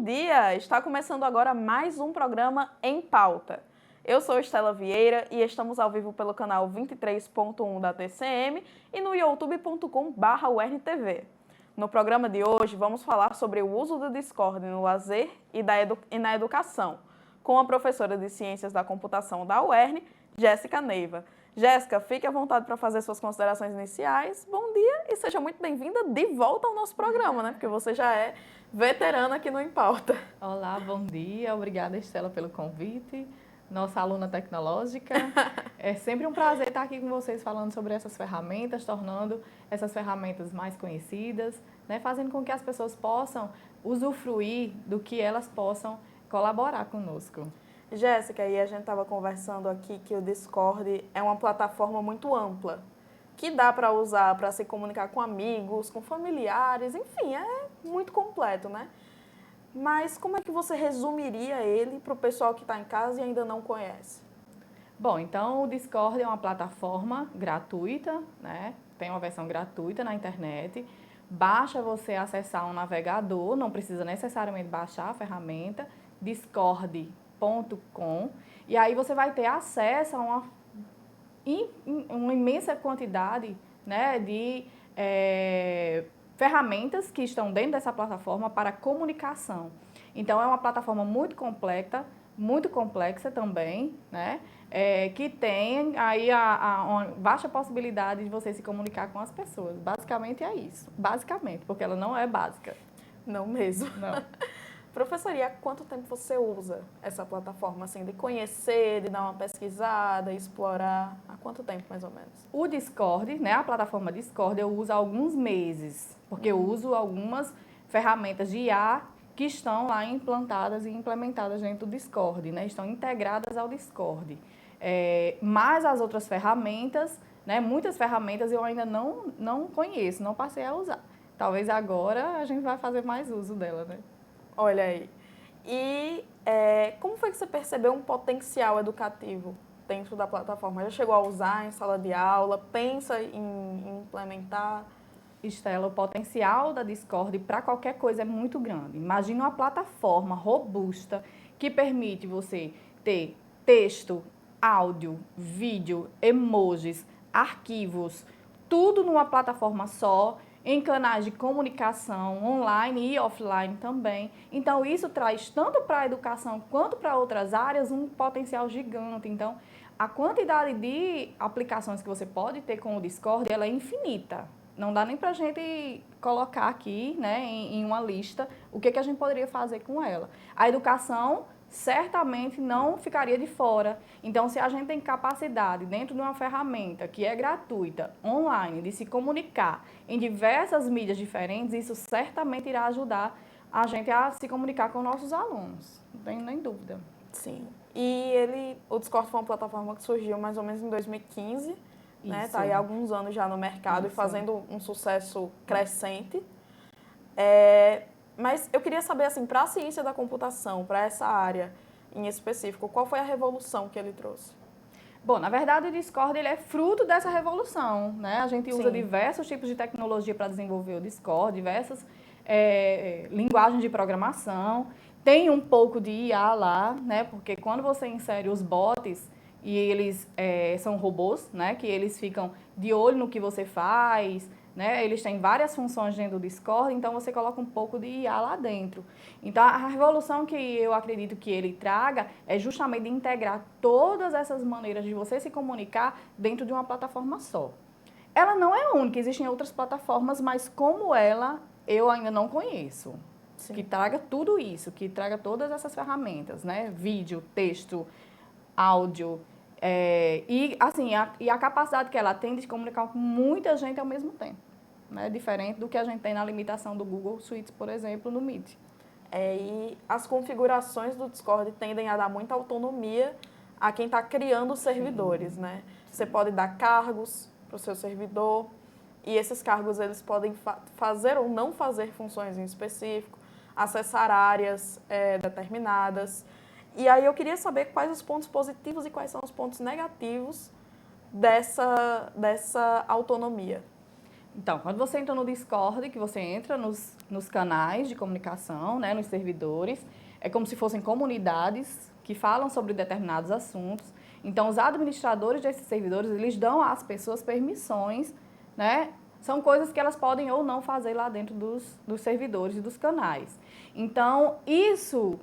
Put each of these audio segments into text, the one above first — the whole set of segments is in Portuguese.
dia! Está começando agora mais um programa Em Pauta. Eu sou Estela Vieira e estamos ao vivo pelo canal 23.1 da TCM e no youtube.com/URNTV. No programa de hoje vamos falar sobre o uso do Discord no lazer e na educação, com a professora de Ciências da Computação da UERN, Jéssica Neiva. Jéssica, fique à vontade para fazer suas considerações iniciais. Bom dia e seja muito bem-vinda de volta ao nosso programa, né? Porque você já é veterana aqui no Em Pauta. Olá, bom dia. Obrigada, Estela, pelo convite. Nossa aluna tecnológica. É sempre um prazer estar aqui com vocês falando sobre essas ferramentas, tornando essas ferramentas mais conhecidas, né? Fazendo com que as pessoas possam usufruir do que elas possam colaborar conosco. Jéssica, e a gente estava conversando aqui que o Discord é uma plataforma muito ampla, que dá para usar para se comunicar com amigos, com familiares, enfim, é muito completo, né? Mas como é que você resumiria ele para o pessoal que está em casa e ainda não conhece? Bom, então o Discord é uma plataforma gratuita, né? Tem uma versão gratuita na internet. Basta você acessar um navegador, não precisa necessariamente baixar a ferramenta, discord.com, e aí você vai ter acesso a uma imensa quantidade, né, de ferramentas que estão dentro dessa plataforma para comunicação. Então, é uma plataforma muito complexa também, né, que tem aí uma vasta possibilidade de você se comunicar com as pessoas. Basicamente é isso. Basicamente, porque ela não é básica. Não mesmo. Não. Professora, e há quanto tempo você usa essa plataforma, assim, de conhecer, de dar uma pesquisada, explorar? Há quanto tempo, mais ou menos? O Discord, né, a plataforma Discord, eu uso há alguns meses, porque eu uso algumas ferramentas de IA que estão lá implantadas e implementadas dentro do Discord, né, estão integradas ao Discord. Mas as outras ferramentas, né, muitas ferramentas eu ainda não conheço, não passei a usar. Talvez agora a gente vai fazer mais uso dela, né? Olha aí. E como foi que você percebeu um potencial educativo dentro da plataforma? Já chegou a usar em sala de aula? Pensa em implementar? Estela, o potencial da Discord para qualquer coisa é muito grande. Imagina uma plataforma robusta que permite você ter texto, áudio, vídeo, emojis, arquivos, tudo numa plataforma só, em canais de comunicação online e offline também. Então, isso traz tanto para a educação quanto para outras áreas um potencial gigante. Então, a quantidade de aplicações que você pode ter com o Discord, ela é infinita. Não dá nem para a gente colocar aqui, né, em uma lista o que a gente poderia fazer com ela. A educação certamente não ficaria de fora. Então, se a gente tem capacidade dentro de uma ferramenta que é gratuita, online, de se comunicar em diversas mídias diferentes, isso certamente irá ajudar a gente a se comunicar com nossos alunos. Não tenho nem dúvida. Sim. E o Discord foi uma plataforma que surgiu mais ou menos em 2015, né? Está aí há alguns anos já no mercado e fazendo um sucesso crescente. Mas eu queria saber, assim, para a ciência da computação, para essa área em específico, qual foi a revolução que ele trouxe? Bom, na verdade o Discord ele é fruto dessa revolução, né? A gente usa diversos tipos de tecnologia para desenvolver o Discord, diversas linguagens de programação, tem um pouco de IA lá, né? Porque quando você insere os bots e eles são robôs, né? Que eles ficam de olho no que você faz, né? Eles têm várias funções dentro do Discord, então você coloca um pouco de IA lá dentro. Então, a revolução que eu acredito que ele traga é justamente integrar todas essas maneiras de você se comunicar dentro de uma plataforma só. Ela não é única, existem outras plataformas, mas como ela, eu ainda não conheço. Sim. Que traga tudo isso, que traga todas essas ferramentas, né? Vídeo, texto, áudio, e a capacidade que ela tem de comunicar com muita gente ao mesmo tempo, né? Diferente do que a gente tem na limitação do Google Suites, por exemplo, no Meet. E as configurações do Discord tendem a dar muita autonomia a quem está criando os servidores, né? Você pode dar cargos para o seu servidor e esses cargos eles podem fazer ou não fazer funções em específico, acessar áreas determinadas. E aí eu queria saber quais os pontos positivos e quais são os pontos negativos dessa autonomia. Então, quando você entra no Discord, que você entra nos canais de comunicação, né, nos servidores, é como se fossem comunidades que falam sobre determinados assuntos. Então, os administradores desses servidores, eles dão às pessoas permissões, né? São coisas que elas podem ou não fazer lá dentro dos servidores e dos canais. Então, isso,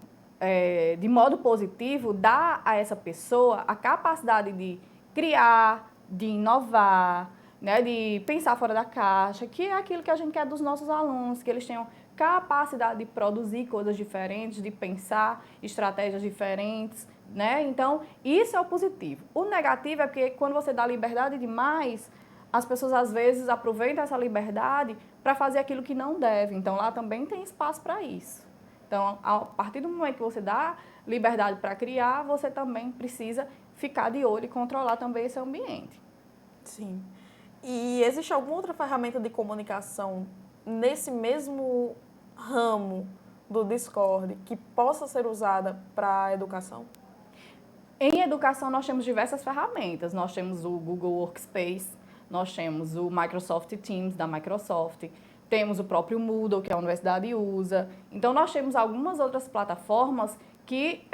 de modo positivo, dá a essa pessoa a capacidade de criar, de inovar, né, de pensar fora da caixa, que é aquilo que a gente quer dos nossos alunos, que eles tenham capacidade de produzir coisas diferentes, de pensar estratégias diferentes, né? Então, isso é o positivo. O negativo é porque quando você dá liberdade demais, as pessoas às vezes aproveitam essa liberdade para fazer aquilo que não deve. Então, lá também tem espaço para isso. Então, a partir do momento que você dá liberdade para criar, você também precisa ficar de olho e controlar também esse ambiente. Sim. E existe alguma outra ferramenta de comunicação nesse mesmo ramo do Discord que possa ser usada para a educação? Em educação, nós temos diversas ferramentas. Nós temos o Google Workspace, nós temos o Microsoft Teams da Microsoft, temos o próprio Moodle, que a universidade usa. Então, nós temos algumas outras plataformas que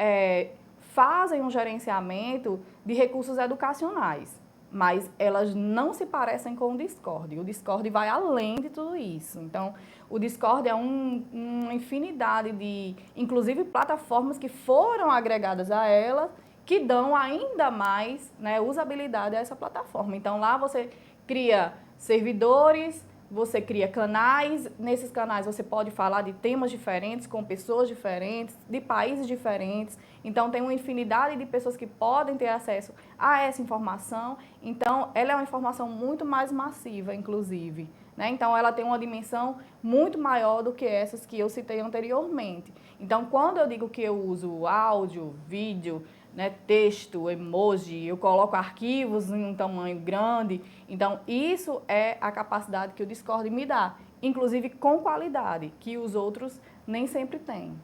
fazem um gerenciamento de recursos educacionais, mas elas não se parecem com o Discord. O Discord vai além de tudo isso. Então, o Discord é uma infinidade de, inclusive, plataformas que foram agregadas a ela, que dão ainda mais, né, usabilidade a essa plataforma. Então, lá você cria servidores, você cria canais. Nesses canais você pode falar de temas diferentes, com pessoas diferentes, de países diferentes. Então, tem uma infinidade de pessoas que podem ter acesso a essa informação. Então, ela é uma informação muito mais massiva, inclusive, né? Então, ela tem uma dimensão muito maior do que essas que eu citei anteriormente. Então, quando eu digo que eu uso áudio, vídeo, né, texto, emoji, eu coloco arquivos em um tamanho grande. Então, isso é a capacidade que o Discord me dá, inclusive com qualidade, que os outros nem sempre têm.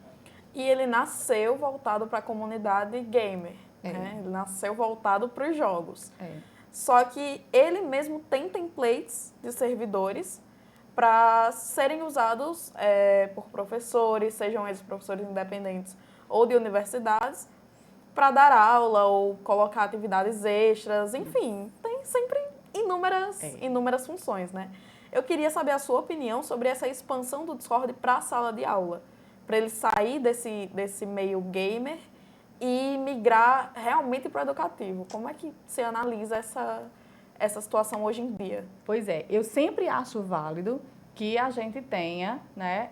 E ele nasceu voltado para a comunidade gamer, né? Ele nasceu voltado para os jogos. Só que ele mesmo tem templates de servidores para serem usados por professores, sejam eles professores independentes ou de universidades, para dar aula ou colocar atividades extras, enfim, tem sempre inúmeras funções, né? Eu queria saber a sua opinião sobre essa expansão do Discord para a sala de aula, para ele sair desse meio gamer e migrar realmente para o educativo. Como é que você analisa essa situação hoje em dia? Pois é, eu sempre acho válido que a gente tenha, né,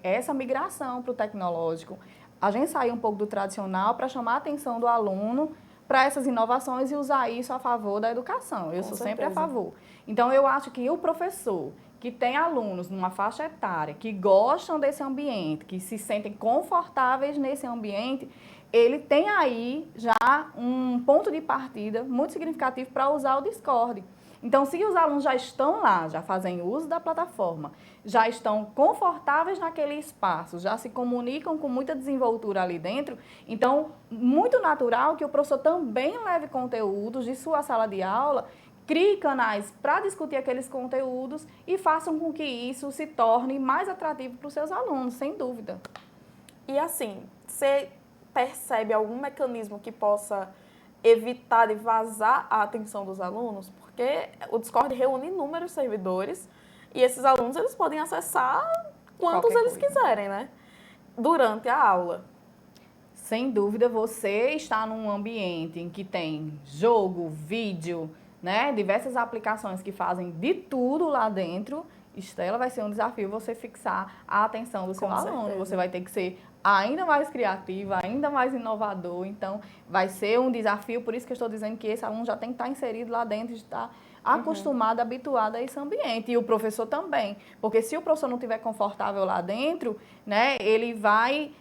essa migração para o tecnológico. A gente sair um pouco do tradicional para chamar a atenção do aluno para essas inovações e usar isso a favor da educação. Eu sou sempre a favor. Então, eu acho que o professor que tem alunos numa faixa etária que gostam desse ambiente, que se sentem confortáveis nesse ambiente, ele tem aí já um ponto de partida muito significativo para usar o Discord. Então, se os alunos já estão lá, já fazem uso da plataforma, já estão confortáveis naquele espaço, já se comunicam com muita desenvoltura ali dentro, então, muito natural que o professor também leve conteúdos de sua sala de aula, crie canais para discutir aqueles conteúdos e façam com que isso se torne mais atrativo para os seus alunos, sem dúvida. E assim, você percebe algum mecanismo que possa evitar de vazar a atenção dos alunos? Porque o Discord reúne inúmeros servidores e esses alunos eles podem acessar quantos eles quiserem, né? Durante a aula. Sem dúvida, você está num ambiente em que tem jogo, vídeo, né? Diversas aplicações que fazem de tudo lá dentro. Estela, vai ser um desafio você fixar a atenção do seu aluno. Você vai ter que ser ainda mais criativa, ainda mais inovador. Então, vai ser um desafio. Por isso que eu estou dizendo que esse aluno já tem que estar inserido lá dentro, de estar acostumado, habituado a esse ambiente. E o professor também. Porque se o professor não estiver confortável lá dentro, né, ele vai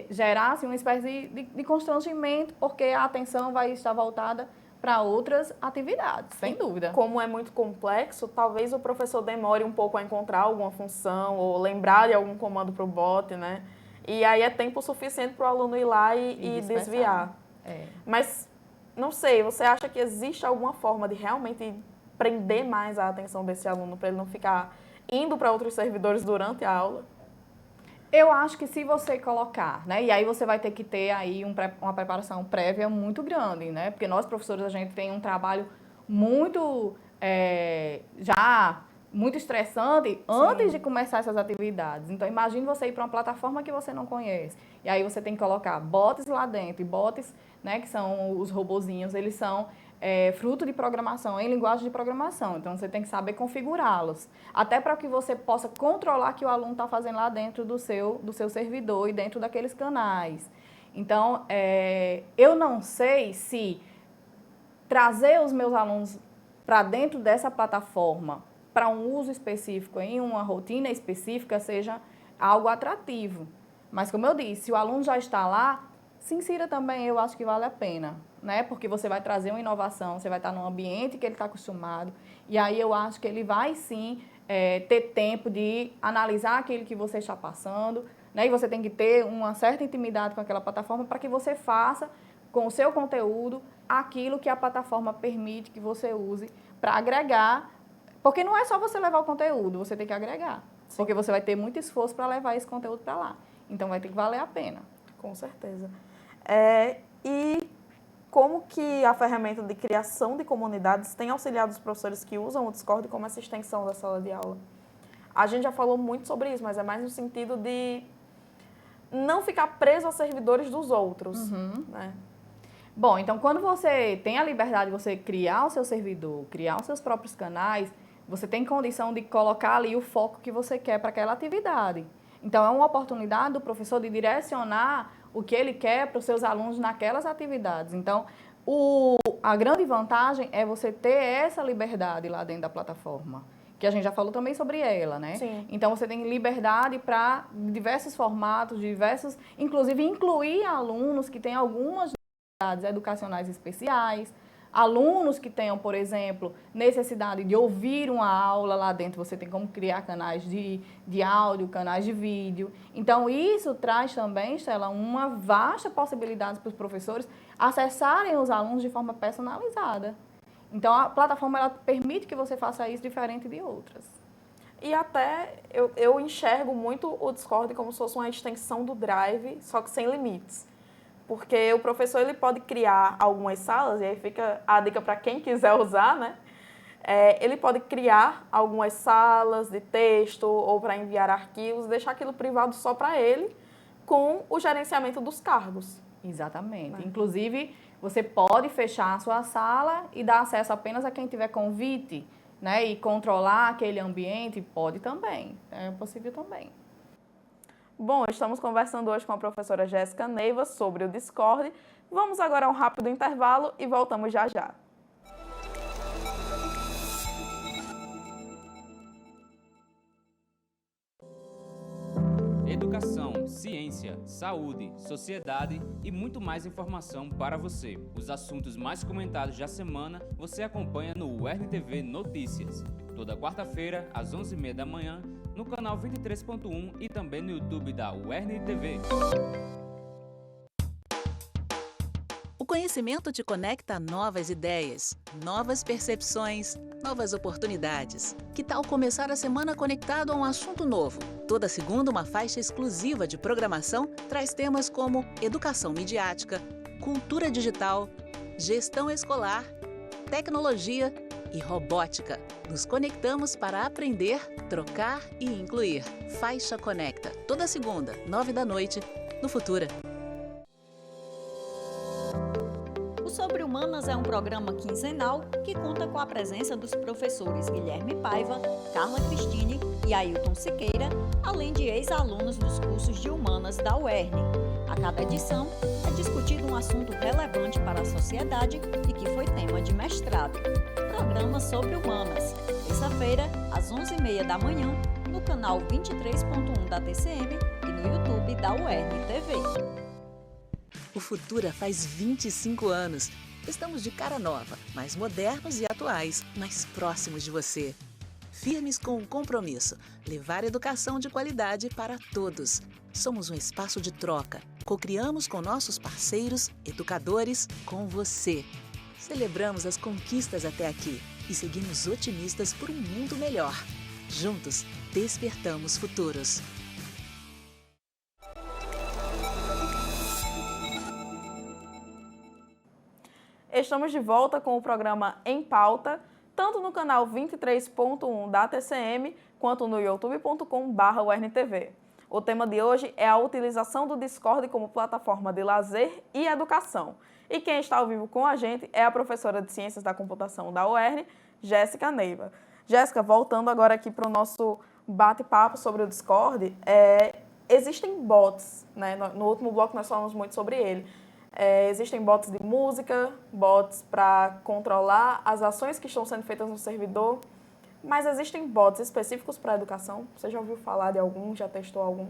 gerar assim, uma espécie de constrangimento, porque a atenção vai estar voltada para outras atividades, sem dúvida. Como é muito complexo, talvez o professor demore um pouco a encontrar alguma função ou lembrar de algum comando para o bot, né? E aí é tempo suficiente para o aluno ir lá e desviar. Mas, não sei, você acha que existe alguma forma de realmente prender mais a atenção desse aluno, para ele não ficar indo para outros servidores durante a aula? Eu acho que se você colocar, né, e aí você vai ter que ter aí uma preparação prévia muito grande, né, porque nós professores, a gente tem um trabalho muito, já muito estressante antes de começar essas atividades. Então, imagine você ir para uma plataforma que você não conhece, e aí você tem que colocar bots lá dentro, e bots, né, que são os robozinhos, eles são fruto de programação, em linguagem de programação. Então, você tem que saber configurá-los. Até para que você possa controlar o que o aluno está fazendo lá dentro do seu servidor e dentro daqueles canais. Então, eu não sei se trazer os meus alunos para dentro dessa plataforma para um uso específico, em uma rotina específica, seja algo atrativo. Mas, como eu disse, se o aluno já está lá, se insira também, eu acho que vale a pena, né? Porque você vai trazer uma inovação, você vai estar num ambiente que ele está acostumado, e aí eu acho que ele vai sim ter tempo de analisar aquilo que você está passando, né? E você tem que ter uma certa intimidade com aquela plataforma para que você faça com o seu conteúdo aquilo que a plataforma permite que você use para agregar, porque não é só você levar o conteúdo, você tem que agregar, porque você vai ter muito esforço para levar esse conteúdo para lá, então vai ter que valer a pena. Com certeza. E como que a ferramenta de criação de comunidades tem auxiliado os professores que usam o Discord como essa extensão da sala de aula? A gente já falou muito sobre isso, mas é mais no sentido de não ficar preso aos servidores dos outros, né? Bom, então quando você tem a liberdade de você criar o seu servidor, criar os seus próprios canais, você tem condição de colocar ali o foco que você quer para aquela atividade. Então, é uma oportunidade do professor de direcionar o que ele quer para os seus alunos naquelas atividades. Então, a grande vantagem é você ter essa liberdade lá dentro da plataforma, que a gente já falou também sobre ela, né? Sim. Então, você tem liberdade para diversos formatos, inclusive incluir alunos que têm algumas necessidades educacionais especiais, alunos que tenham, por exemplo, necessidade de ouvir uma aula lá dentro, você tem como criar canais de áudio, canais de vídeo. Então, isso traz também, Estela, uma vasta possibilidade para os professores acessarem os alunos de forma personalizada. Então, a plataforma ela permite que você faça isso diferente de outras. E até eu enxergo muito o Discord como se fosse uma extensão do Drive, só que sem limites. Porque o professor ele pode criar algumas salas, e aí fica a dica para quem quiser usar, né? Ele pode criar algumas salas de texto ou para enviar arquivos, deixar aquilo privado só para ele, com o gerenciamento dos cargos. Exatamente. Inclusive, você pode fechar a sua sala e dar acesso apenas a quem tiver convite, né? E controlar aquele ambiente, pode também. É possível também. Bom, estamos conversando hoje com a professora Jéssica Neiva sobre o Discord. Vamos agora a um rápido intervalo e voltamos já já. Educação, ciência, saúde, sociedade e muito mais informação para você. Os assuntos mais comentados da semana você acompanha no UERN-TV Notícias. Toda quarta-feira, às 11h30 da manhã, no canal 23.1 e também no YouTube da UERN-TV. O conhecimento te conecta a novas ideias, novas percepções, novas oportunidades. Que tal começar a semana conectado a um assunto novo? Toda segunda, uma faixa exclusiva de programação traz temas como educação midiática, cultura digital, gestão escolar, tecnologia e robótica. Nos conectamos para aprender, trocar e incluir. Faixa Conecta, toda segunda, 21h, no Futura. O Sobre Humanas é um programa quinzenal que conta com a presença dos professores Guilherme Paiva, Carla Cristine e Ailton Siqueira, além de ex-alunos dos cursos de Humanas da UERN. A cada edição é discutido um assunto relevante para a sociedade e que foi tema de mestrado. Programa Sobre Humanas, terça-feira, às 11h30 da manhã, no canal 23.1 da TCM e no YouTube da UERN-TV. O Futura faz 25 anos. Estamos de cara nova, mais modernos e atuais, mais próximos de você. Firmes com um compromisso, levar educação de qualidade para todos. Somos um espaço de troca. Cocriamos com nossos parceiros, educadores, com você. Celebramos as conquistas até aqui. e seguimos otimistas por um mundo melhor. Juntos, despertamos futuros. Estamos de volta com o programa Em Pauta, tanto no canal 23.1 da TCM, quanto no youtube.com/UERN-TV. O tema de hoje é a utilização do Discord como plataforma de lazer e educação. E quem está ao vivo com a gente é a professora de Ciências da Computação da UERN, Jéssica Neiva. Jéssica, voltando agora aqui para o nosso bate-papo sobre o Discord, existem bots, né? No último bloco nós falamos muito sobre ele. Existem bots de música, bots para controlar as ações que estão sendo feitas no servidor, mas existem bots específicos para a educação? Você já ouviu falar de algum? Já testou algum?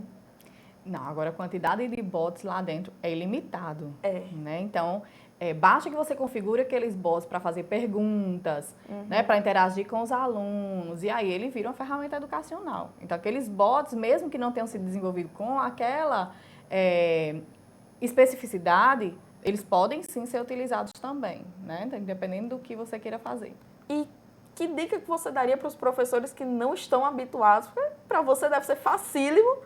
Não, agora a quantidade de bots lá dentro é ilimitado. Né? Então, basta que você configure aqueles bots para fazer perguntas, né, para interagir com os alunos, e aí ele vira uma ferramenta educacional. Então, aqueles bots, mesmo que não tenham sido desenvolvidos com aquela especificidade, eles podem sim ser utilizados também, né? Então, independendo do que você queira fazer. E que dica que você daria para os professores que não estão habituados? Porque para você deve ser facílimo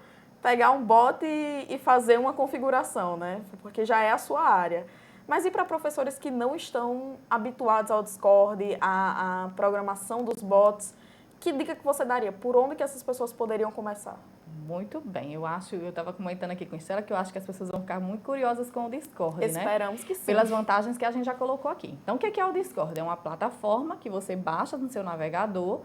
pegar um bot e fazer uma configuração, né? Porque já é a sua área. Mas e para professores que não estão habituados ao Discord, à programação dos bots? Que dica que você daria? Por onde que essas pessoas poderiam começar? Muito bem, eu estava comentando aqui com a Estela que eu acho que as pessoas vão ficar muito curiosas com o Discord, Esperamos né? que sim. Pelas vantagens que a gente já colocou aqui. Então, o que é o Discord? É uma plataforma que você baixa no seu navegador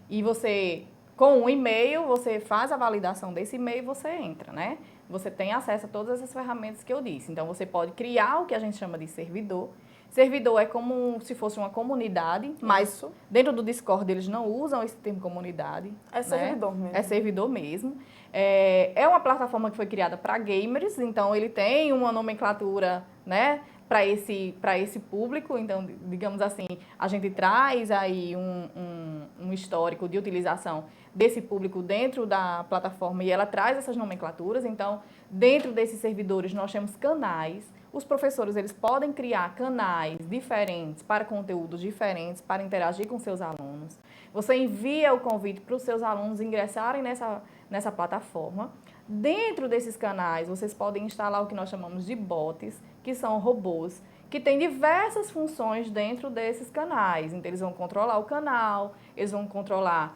e você, com um e-mail, você faz a validação desse e-mail e você entra, né? Você tem acesso a todas essas ferramentas que eu disse. Então, você pode criar o que a gente chama de servidor. Servidor é como se fosse uma comunidade, mas dentro do Discord eles não usam esse termo comunidade. É servidor mesmo. É servidor mesmo. É uma plataforma que foi criada para gamers, então ele tem uma nomenclatura, né, para esse público. Então, digamos assim, a gente traz aí um histórico de utilização desse público dentro da plataforma e ela traz essas nomenclaturas. Então, dentro desses servidores nós temos canais. Os professores, eles podem criar canais diferentes para conteúdos diferentes, para interagir com seus alunos. Você envia o convite para os seus alunos ingressarem nessa plataforma. Dentro desses canais, vocês podem instalar o que nós chamamos de bots, que são robôs, que têm diversas funções dentro desses canais. Então, eles vão controlar o canal, eles vão controlar,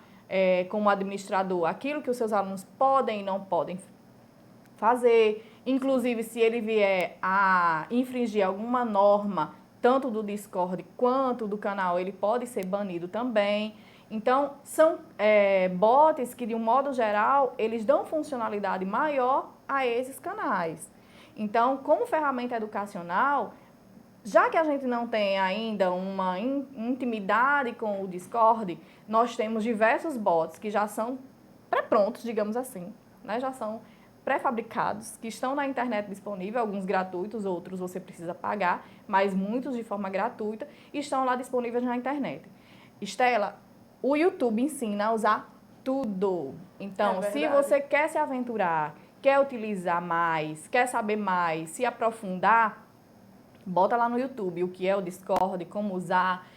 como administrador, aquilo que os seus alunos podem e não podem fazer. Inclusive, se ele vier a infringir alguma norma, tanto do Discord quanto do canal, ele pode ser banido também. Então, são bots que, de um modo geral, eles dão funcionalidade maior a esses canais. Então, como ferramenta educacional, já que a gente não tem ainda uma intimidade com o Discord, nós temos diversos bots que já são pré-prontos, digamos assim, né? Já são pré-fabricados, que estão na internet disponível, alguns gratuitos, outros você precisa pagar, mas muitos de forma gratuita, e estão lá disponíveis na internet. Estela, o YouTube ensina a usar tudo. Então, se você quer se aventurar, quer utilizar mais, quer saber mais, se aprofundar, bota lá no YouTube o que é o Discord, como usar,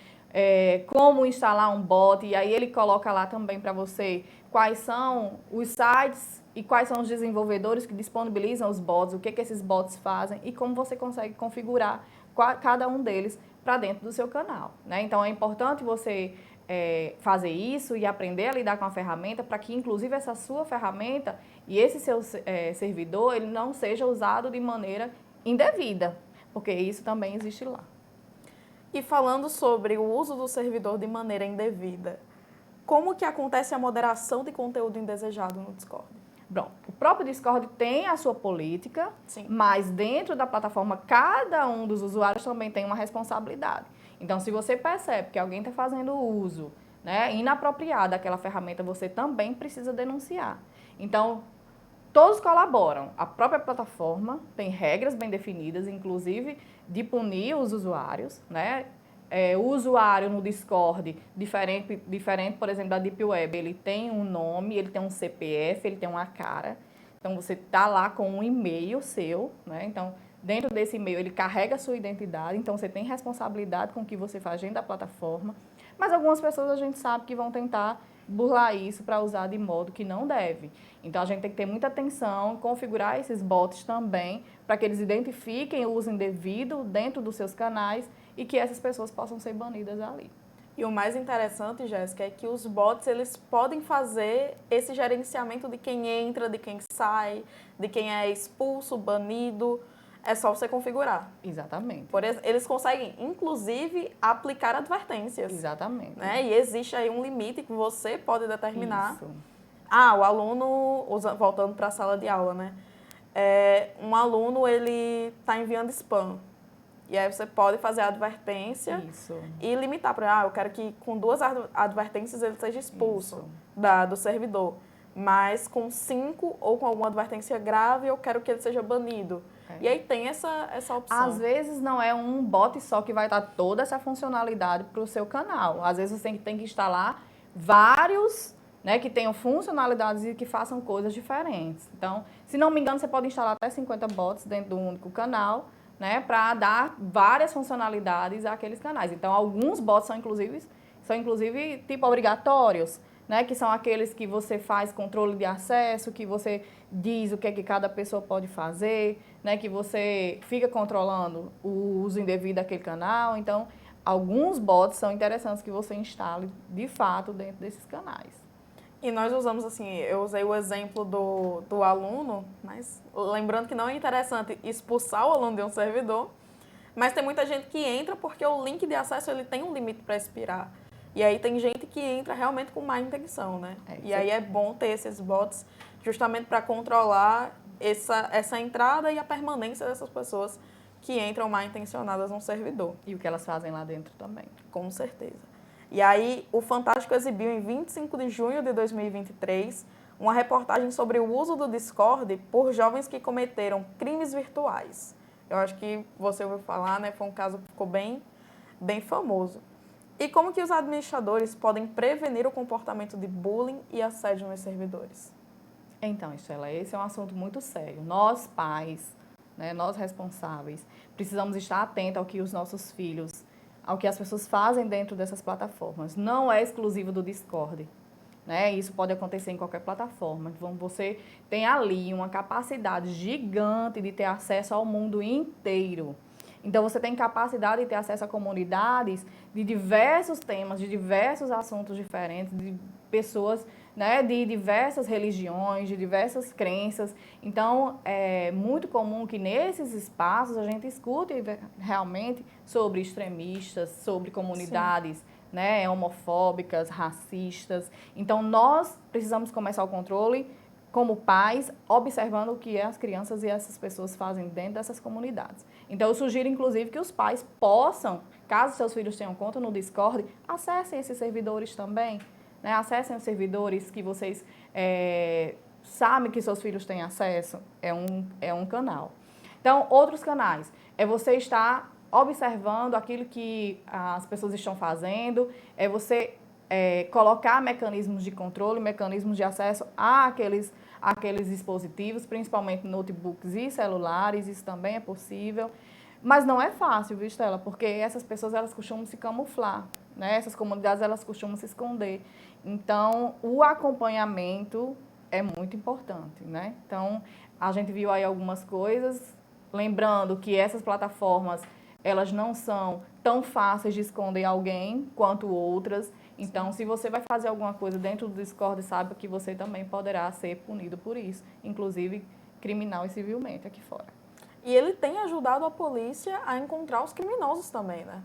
como instalar um bot, e aí ele coloca lá também para você quais são os sites e quais são os desenvolvedores que disponibilizam os bots, o que esses bots fazem e como você consegue configurar cada um deles para dentro do seu canal, né? Então, é importante você fazer isso e aprender a lidar com a ferramenta para que, inclusive, essa sua ferramenta e esse seu servidor, ele não seja usado de maneira indevida, porque isso também existe lá. E falando sobre o uso do servidor de maneira indevida, como que acontece a moderação de conteúdo indesejado no Discord? Bom, o próprio Discord tem a sua política, Sim. Mas dentro da plataforma, cada um dos usuários também tem uma responsabilidade. Então, se você percebe que alguém está fazendo uso, né, inapropriado daquela ferramenta, você também precisa denunciar. Então, todos colaboram. A própria plataforma tem regras bem definidas, inclusive de punir os usuários, né? O usuário no Discord, diferente, por exemplo, da Deep Web, ele tem um nome, ele tem um CPF, ele tem uma cara. Então, você está lá com um e-mail seu, né? Então, dentro desse e-mail, ele carrega a sua identidade. Então, você tem responsabilidade com o que você faz dentro da plataforma. Mas algumas pessoas a gente sabe que vão tentar burlar isso para usar de modo que não deve. Então, a gente tem que ter muita atenção, configurar esses bots também, para que eles identifiquem o uso indevido dentro dos seus canais e que essas pessoas possam ser banidas ali. E o mais interessante, Jéssica, é que os bots, eles podem fazer esse gerenciamento de quem entra, de quem sai, de quem é expulso, banido. É só você configurar. Exatamente. Eles conseguem, inclusive, aplicar advertências. Exatamente. Né? E existe aí um limite que você pode determinar. Isso. O aluno, voltando para a sala de aula, né? Um aluno, ele está enviando spam. E aí você pode fazer a advertência Isso. e limitar para, eu quero que com 2 advertências ele seja expulso do servidor. Mas com 5 ou com alguma advertência grave, eu quero que ele seja banido. E aí tem essa opção. Às vezes não é um bot só que vai dar toda essa funcionalidade para o seu canal. Às vezes você tem que instalar vários, né, que tenham funcionalidades e que façam coisas diferentes. Então, se não me engano, você pode instalar até 50 bots dentro do único canal, né, para dar várias funcionalidades àqueles canais. Então, alguns bots são inclusive tipo obrigatórios, né, que são aqueles que você faz controle de acesso, que você diz o que é que cada pessoa pode fazer, né, que você fica controlando o uso indevido daquele canal. Então, alguns bots são interessantes que você instale, de fato, dentro desses canais. E nós usamos, assim, eu usei o exemplo do aluno, mas lembrando que não é interessante expulsar o aluno de um servidor, mas tem muita gente que entra porque o link de acesso ele tem um limite para expirar. E aí tem gente que entra realmente com má intenção, né? E aí é bom ter esses bots justamente para controlar essa entrada e a permanência dessas pessoas que entram mal intencionadas no servidor. E o que elas fazem lá dentro também. Com certeza. E aí o Fantástico exibiu em 25 de junho de 2023 uma reportagem sobre o uso do Discord por jovens que cometeram crimes virtuais. Eu acho que você ouviu falar, né? Foi um caso que ficou bem famoso. E como que os administradores podem prevenir o comportamento de bullying e assédio nos servidores? Então, Estela, esse é um assunto muito sério. Nós, pais, né, nós responsáveis, precisamos estar atentos ao que os nossos filhos, ao que as pessoas fazem dentro dessas plataformas. Não é exclusivo do Discord, né? Isso pode acontecer em qualquer plataforma. Então, você tem ali uma capacidade gigante de ter acesso ao mundo inteiro. Então, você tem capacidade de ter acesso a comunidades de diversos temas, de diversos assuntos diferentes, de pessoas, né, de diversas religiões, de diversas crenças. Então, é muito comum que nesses espaços a gente escute realmente sobre extremistas, sobre comunidades, né, homofóbicas, racistas. Então, nós precisamos começar o controle como pais, observando o que as crianças e essas pessoas fazem dentro dessas comunidades. Então, eu sugiro, inclusive, que os pais possam, caso seus filhos tenham conta no Discord, acessem esses servidores também, né? Acessem os servidores que vocês sabem que seus filhos têm acesso. É um canal. Então, outros canais. É você estar observando aquilo que as pessoas estão fazendo, é você colocar mecanismos de controle, mecanismos de acesso àqueles dispositivos, principalmente notebooks e celulares, isso também é possível. Mas não é fácil, viu, Estela? Porque essas pessoas, elas costumam se camuflar, né? Essas comunidades, elas costumam se esconder. Então, o acompanhamento é muito importante, né? Então, a gente viu aí algumas coisas, lembrando que essas plataformas, elas não são tão fáceis de esconder alguém quanto outras. Então, se você vai fazer alguma coisa dentro do Discord, saiba que você também poderá ser punido por isso, inclusive criminal e civilmente aqui fora. E ele tem ajudado a polícia a encontrar os criminosos também, né?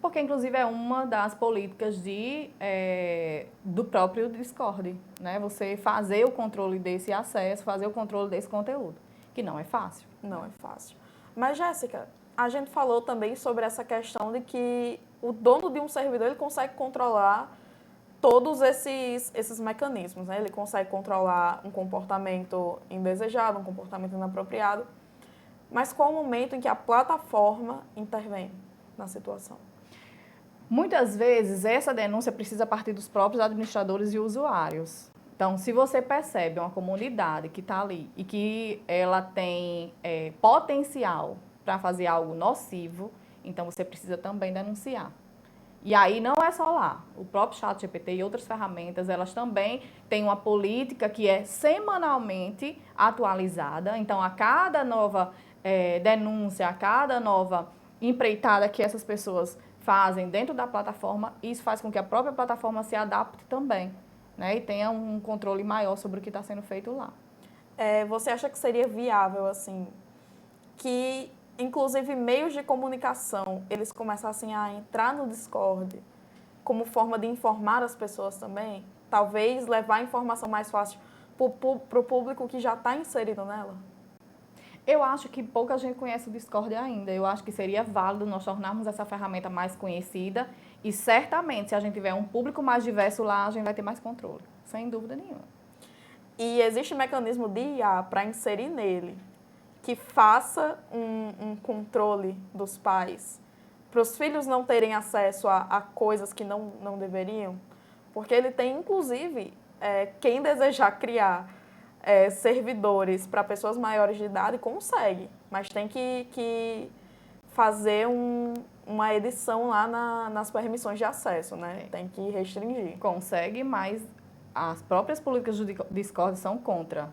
Porque, inclusive, é uma das políticas do próprio Discord, né? Você fazer o controle desse acesso, fazer o controle desse conteúdo, que não é fácil. Não é fácil. Mas, Jéssica, a gente falou também sobre essa questão de que o dono de um servidor ele consegue controlar todos esses mecanismos, né? Ele consegue controlar um comportamento indesejado, um comportamento inapropriado. Mas qual o momento em que a plataforma intervém na situação? Muitas vezes, essa denúncia precisa partir dos próprios administradores e usuários. Então, se você percebe uma comunidade que está ali e que ela tem potencial para fazer algo nocivo, então você precisa também denunciar. E aí não é só lá. O próprio ChatGPT e outras ferramentas, elas também têm uma política que é semanalmente atualizada. Então, a cada nova denúncia, a cada nova empreitada que essas pessoas fazem dentro da plataforma, isso faz com que a própria plataforma se adapte também, né? E tenha um controle maior sobre o que está sendo feito lá. Você acha que seria viável, assim, que, inclusive, meios de comunicação, eles começassem a entrar no Discord como forma de informar as pessoas também? Talvez levar a informação mais fácil para o público que já está inserido nela? Eu acho que pouca gente conhece o Discord ainda. Eu acho que seria válido nós tornarmos essa ferramenta mais conhecida e, certamente, se a gente tiver um público mais diverso lá, a gente vai ter mais controle, sem dúvida nenhuma. E existe um mecanismo de IA para inserir nele que faça um controle dos pais, para os filhos não terem acesso a coisas que não deveriam? Porque ele tem, inclusive, quem desejar criar servidores para pessoas maiores de idade consegue, mas tem que fazer uma edição lá nas permissões de acesso, né? Tem que restringir. Consegue, mas as próprias políticas do Discord são contra,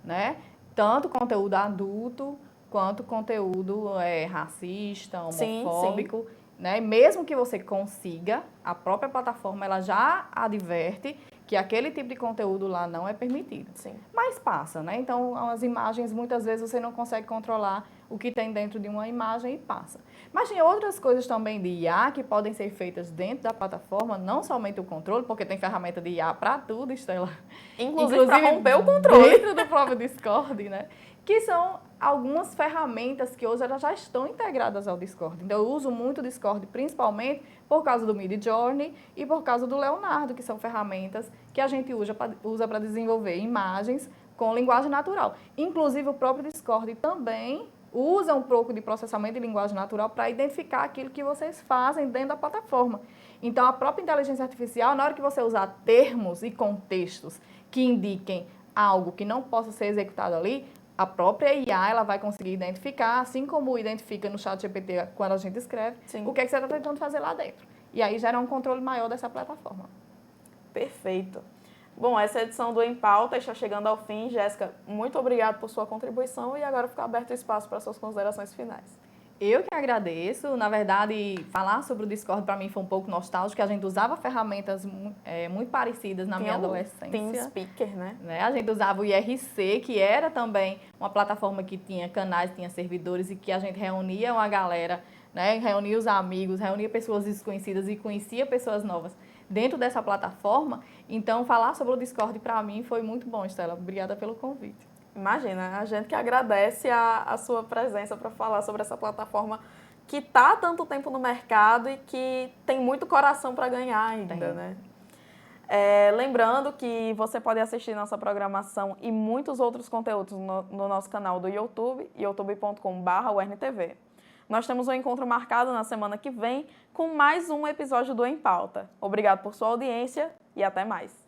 né? Tanto conteúdo adulto quanto conteúdo racista, homofóbico. Sim. Né? Mesmo que você consiga, a própria plataforma ela já adverte que aquele tipo de conteúdo lá não é permitido. Sim. Mas passa, né? Então, as imagens, muitas vezes, você não consegue controlar o que tem dentro de uma imagem e passa. Mas tem outras coisas também de IA que podem ser feitas dentro da plataforma, não somente o controle, porque tem ferramenta de IA para tudo, Estela. Inclusive para romper o controle. Dentro do próprio Discord, né? Que são algumas ferramentas que hoje elas já estão integradas ao Discord. Então, eu uso muito o Discord, principalmente por causa do Midjourney e por causa do Leonardo, que são ferramentas que a gente usa para desenvolver imagens com linguagem natural. Inclusive, o próprio Discord também usa um pouco de processamento de linguagem natural para identificar aquilo que vocês fazem dentro da plataforma. Então, a própria inteligência artificial, na hora que você usar termos e contextos que indiquem algo que não possa ser executado ali, a própria IA ela vai conseguir identificar, assim como identifica no ChatGPT quando a gente escreve, Sim. o que é que você está tentando fazer lá dentro. E aí gera um controle maior dessa plataforma. Perfeito. Bom, essa edição do Em Pauta está chegando ao fim. Jéssica, muito obrigada por sua contribuição e agora fica aberto o espaço para suas considerações finais. Eu que agradeço. Na verdade, falar sobre o Discord para mim foi um pouco nostálgico, a gente usava ferramentas muito parecidas na minha adolescência. TeamSpeaker, né? A gente usava o IRC, que era também uma plataforma que tinha canais, tinha servidores e que a gente reunia uma galera, né? Reunia os amigos, reunia pessoas desconhecidas e conhecia pessoas novas dentro dessa plataforma. Então, falar sobre o Discord para mim foi muito bom, Estela. Obrigada pelo convite. Imagina, a gente que agradece a sua presença para falar sobre essa plataforma que está há tanto tempo no mercado e que tem muito coração para ganhar ainda, né? Lembrando que você pode assistir nossa programação e muitos outros conteúdos no nosso canal do YouTube, youtube.com/UERN-TV. Nós temos um encontro marcado na semana que vem com mais um episódio do Em Pauta. Obrigado por sua audiência e até mais.